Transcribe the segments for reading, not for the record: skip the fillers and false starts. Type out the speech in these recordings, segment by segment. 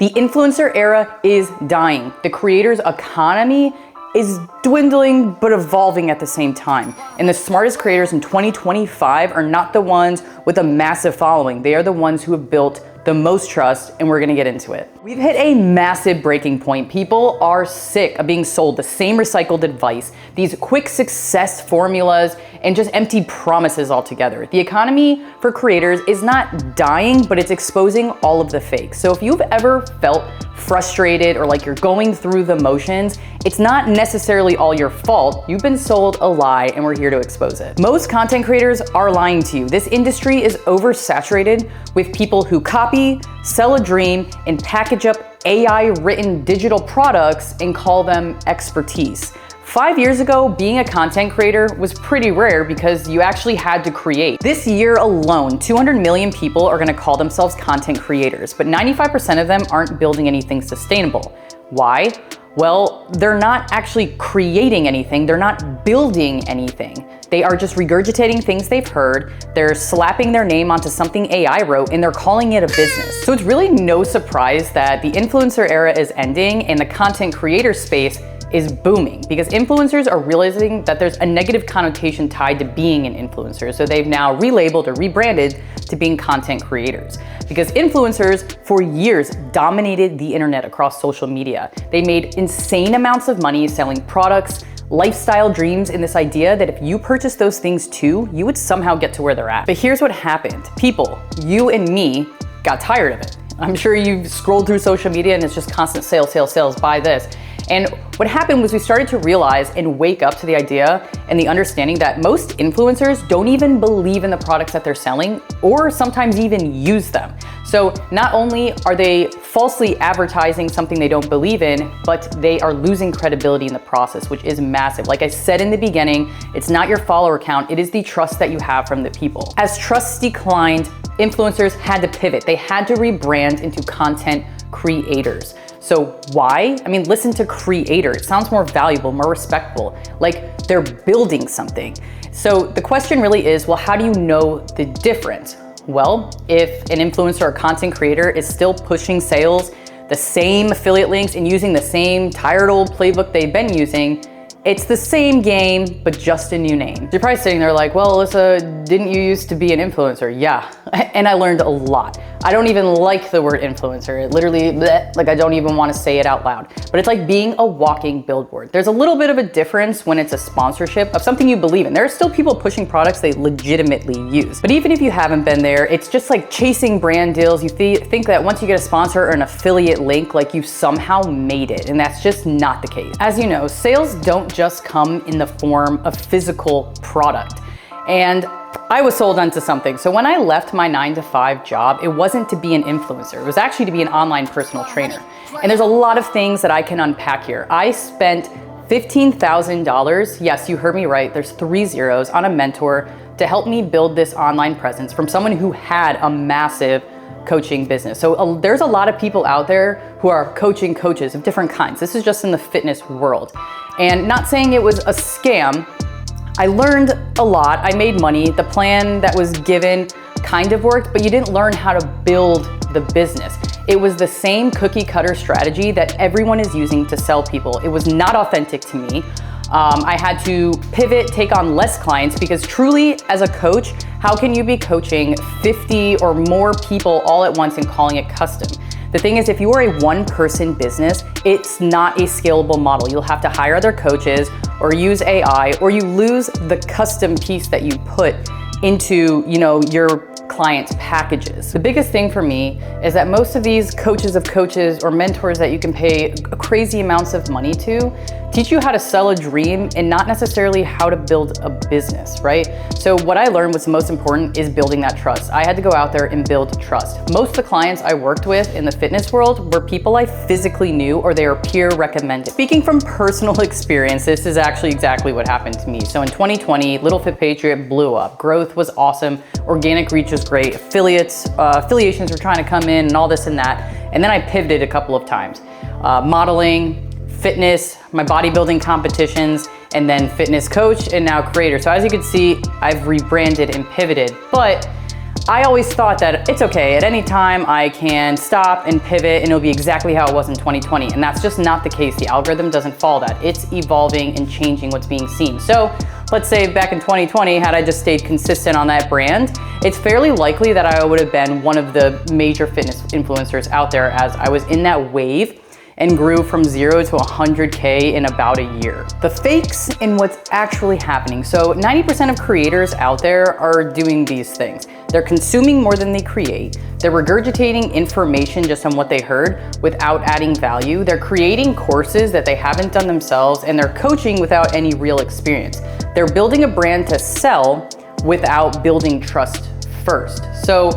The influencer era is dying. The creator's economy is dwindling but evolving at the same time. And the smartest creators in 2025 are not the ones with a massive following. They are the ones who have built the most trust, and we're gonna get into it. We've hit a massive breaking point. People are sick of being sold the same recycled advice, these quick success formulas, and just empty promises altogether. The economy for creators is not dying, but it's exposing all of the fakes. So if you've ever felt frustrated or like you're going through the motions, it's not necessarily all your fault. You've been sold a lie, and we're here to expose it. Most content creators are lying to you. This industry is oversaturated with people who copy, sell a dream, and package up AI-written digital products and call them expertise. 5 years ago, being a content creator was pretty rare because you actually had to create. This year alone, 200 million people are gonna call themselves content creators, but 95% of them aren't building anything sustainable. Why? Well, they're not actually creating anything, they're not building anything. They are just regurgitating things they've heard, they're slapping their name onto something AI wrote, and they're calling it a business. So it's really no surprise that the influencer era is ending and the content creator space is booming because influencers are realizing that there's a negative connotation tied to being an influencer. So they've now relabeled or rebranded to being content creators. Because influencers for years dominated the internet across social media. They made insane amounts of money selling products, lifestyle dreams, and this idea that if you purchase those things too, you would somehow get to where they're at. But here's what happened. People, you and me, got tired of it. I'm sure you've scrolled through social media and it's just constant sales, sales, sales, buy this. And what happened was we started to realize and wake up to the idea and the understanding that most influencers don't even believe in the products that they're selling or sometimes even use them. So not only are they falsely advertising something they don't believe in, but they are losing credibility in the process, which is massive. Like I said in the beginning, it's not your follower count, it is the trust that you have from the people. As trust declined, influencers had to pivot. They had to rebrand into content creators. So why? I mean, listen to creator. It sounds more valuable, more respectful, like they're building something. So the question really is, well, how do you know the difference? Well, if an influencer or content creator is still pushing sales, the same affiliate links and using the same tired old playbook they've been using, it's the same game, but just a new name. You're probably sitting there like, well, Alyssa, didn't you used to be an influencer? Yeah, and I learned a lot. I don't even like the word influencer. It literally, like I don't even want to say it out loud. But it's like being a walking billboard. There's a little bit of a difference when it's a sponsorship of something you believe in. There are still people pushing products they legitimately use. But even if you haven't been there, it's just like chasing brand deals. You think that once you get a sponsor or an affiliate link, like you somehow made it. And that's just not the case. As you know, sales don't just come in the form of physical product. And I was sold onto something. So when I left my 9-to-5 job, it wasn't to be an influencer. It was actually to be an online personal trainer. And there's a lot of things that I can unpack here. I spent $15,000, yes, you heard me right, there's 3 zeros, on a mentor to help me build this online presence from someone who had a massive coaching business. So there's a lot of people out there who are coaching coaches of different kinds. This is just in the fitness world. And not saying it was a scam, I learned a lot, I made money, the plan that was given kind of worked, but you didn't learn how to build the business. It was the same cookie cutter strategy that everyone is using to sell people. It was not authentic to me. I had to pivot, take on less clients because truly as a coach, how can you be coaching 50 or more people all at once and calling it custom? The thing is, if you are a one-person business, it's not a scalable model. You'll have to hire other coaches or use AI, or you lose the custom piece that you put into, your clients' packages. The biggest thing for me is that most of these coaches of coaches or mentors that you can pay crazy amounts of money to teach you how to sell a dream and not necessarily how to build a business, right? So what I learned was the most important is building that trust. I had to go out there and build trust. Most of the clients I worked with in the fitness world were people I physically knew or they were peer recommended. Speaking from personal experience, this is actually exactly what happened to me. So in 2020, Little Fit Patriot blew up. Growth was awesome. Organic reach was great. Affiliations were trying to come in and all this and that. And then I pivoted a couple of times. Modeling, fitness, my bodybuilding competitions, and then fitness coach, and now creator. So as you can see, I've rebranded and pivoted, but I always thought that it's okay, at any time I can stop and pivot and it'll be exactly how it was in 2020. And that's just not the case. The algorithm doesn't follow that. It's evolving and changing what's being seen. So let's say back in 2020, had I just stayed consistent on that brand, it's fairly likely that I would have been one of the major fitness influencers out there, as I was in that wave and grew from 0 to 100K in about a year. The fakes in what's actually happening. So 90% of creators out there are doing these things. They're consuming more than they create. They're regurgitating information just on what they heard without adding value. They're creating courses that they haven't done themselves, and they're coaching without any real experience. They're building a brand to sell without building trust first. So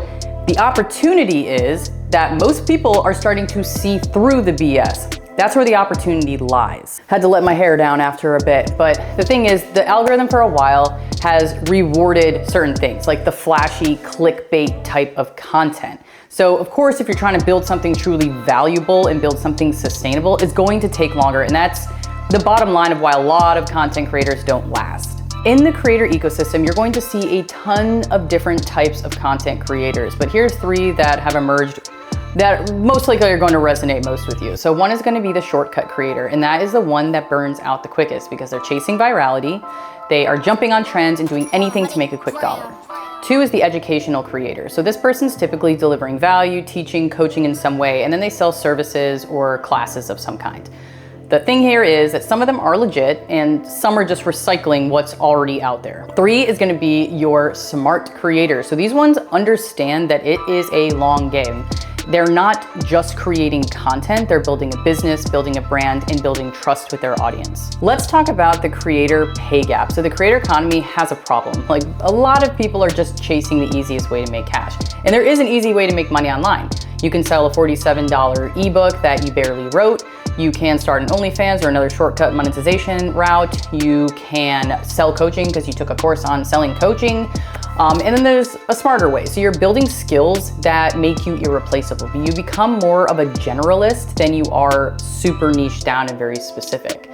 the opportunity is that most people are starting to see through the BS. That's where the opportunity lies. Had to let my hair down after a bit, but the thing is, the algorithm for a while has rewarded certain things, like the flashy clickbait type of content. So of course, if you're trying to build something truly valuable and build something sustainable, it's going to take longer, and that's the bottom line of why a lot of content creators don't last. In the creator ecosystem, you're going to see a ton of different types of content creators, but here's 3 that have emerged that most likely are going to resonate most with you. So one is going to be the shortcut creator, and that is the one that burns out the quickest because they're chasing virality, they are jumping on trends and doing anything to make a quick dollar. 2 is the educational creator. So this person's typically delivering value, teaching, coaching in some way, and then they sell services or classes of some kind. The thing here is that some of them are legit and some are just recycling what's already out there. 3 is going to be your smart creator. So these ones understand that it is a long game. They're not just creating content, they're building a business, building a brand, and building trust with their audience. Let's talk about the creator pay gap. So the creator economy has a problem. Like, a lot of people are just chasing the easiest way to make cash. And there is an easy way to make money online. You can sell a $47 ebook that you barely wrote. You can start an OnlyFans or another shortcut monetization route. You can sell coaching because you took a course on selling coaching. And then there's a smarter way. So you're building skills that make you irreplaceable. You become more of a generalist than you are super niche down and very specific.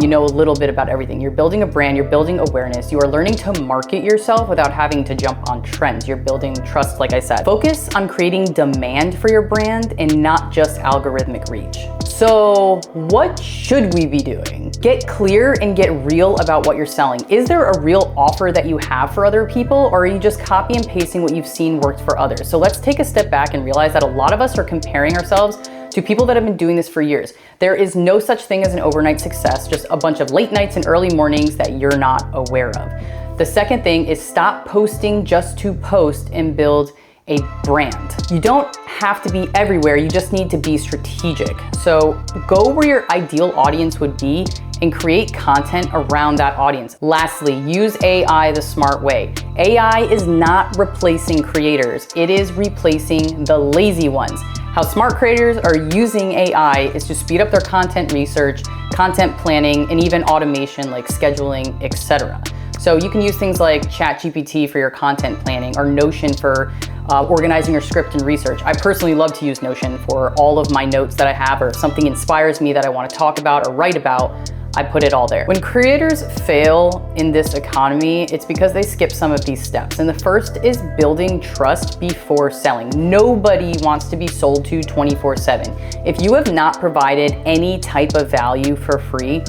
You know a little bit about everything. You're building a brand, you're building awareness, you are learning to market yourself without having to jump on trends. You're building trust, like I said. Focus on creating demand for your brand and not just algorithmic reach. So what should we be doing? Get clear and get real about what you're selling. Is there a real offer that you have for other people, or are you just copy and pasting what you've seen worked for others? So let's take a step back and realize that a lot of us are comparing ourselves to people that have been doing this for years. There is no such thing as an overnight success, just a bunch of late nights and early mornings that you're not aware of. The second thing is stop posting just to post and build a brand. You don't have to be everywhere, you just need to be strategic. So go where your ideal audience would be and create content around that audience. Lastly, use AI the smart way. AI is not replacing creators, it is replacing the lazy ones. How smart creators are using AI is to speed up their content research, content planning, and even automation like scheduling, etc. So you can use things like ChatGPT for your content planning or Notion for organizing your script and research. I personally love to use Notion for all of my notes that I have, or if something inspires me that I want to talk about or write about, I put it all there. When creators fail in this economy, it's because they skip some of these steps. And the first is building trust before selling. Nobody wants to be sold to 24/7. If you have not provided any type of value for free,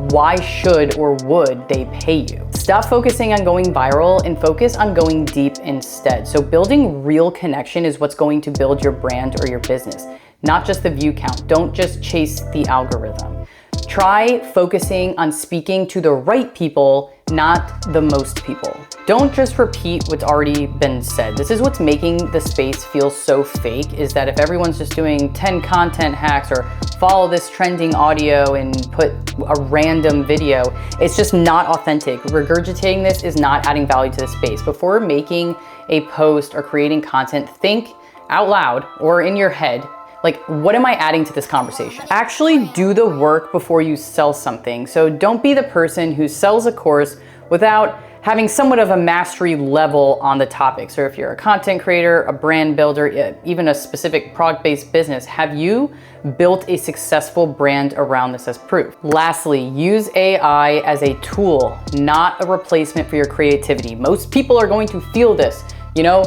why should or would they pay you? Stop focusing on going viral and focus on going deep instead. So building real connection is what's going to build your brand or your business, not just the view count. Don't just chase the algorithm. Try focusing on speaking to the right people, not the most people. Don't just repeat what's already been said. This is what's making the space feel so fake, is that if everyone's just doing 10 content hacks or follow this trending audio and put a random video, it's just not authentic. Regurgitating this is not adding value to the space. Before making a post or creating content, think out loud or in your head, like, what am I adding to this conversation? Actually do the work before you sell something. So don't be the person who sells a course without having somewhat of a mastery level on the topic. So if you're a content creator, a brand builder, even a specific product-based business, have you built a successful brand around this as proof? Lastly, use AI as a tool, not a replacement for your creativity. Most people are going to feel this. You know,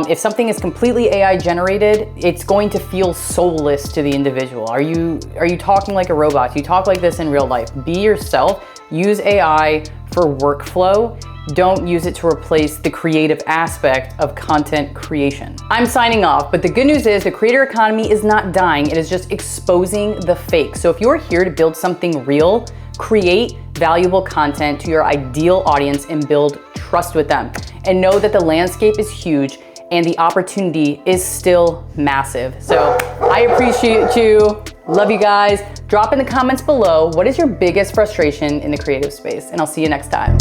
if something is completely AI generated, it's going to feel soulless to the individual. Are you talking like a robot? Do you talk like this in real life? Be yourself. Use AI for workflow. Don't use it to replace the creative aspect of content creation. I'm signing off, but the good news is the creator economy is not dying. It is just exposing the fake. So if you're here to build something real, create valuable content to your ideal audience and build trust with them. And know that the landscape is huge and the opportunity is still massive. So I appreciate you. Love you guys. Drop in the comments below, what is your biggest frustration in the creative space? And I'll see you next time.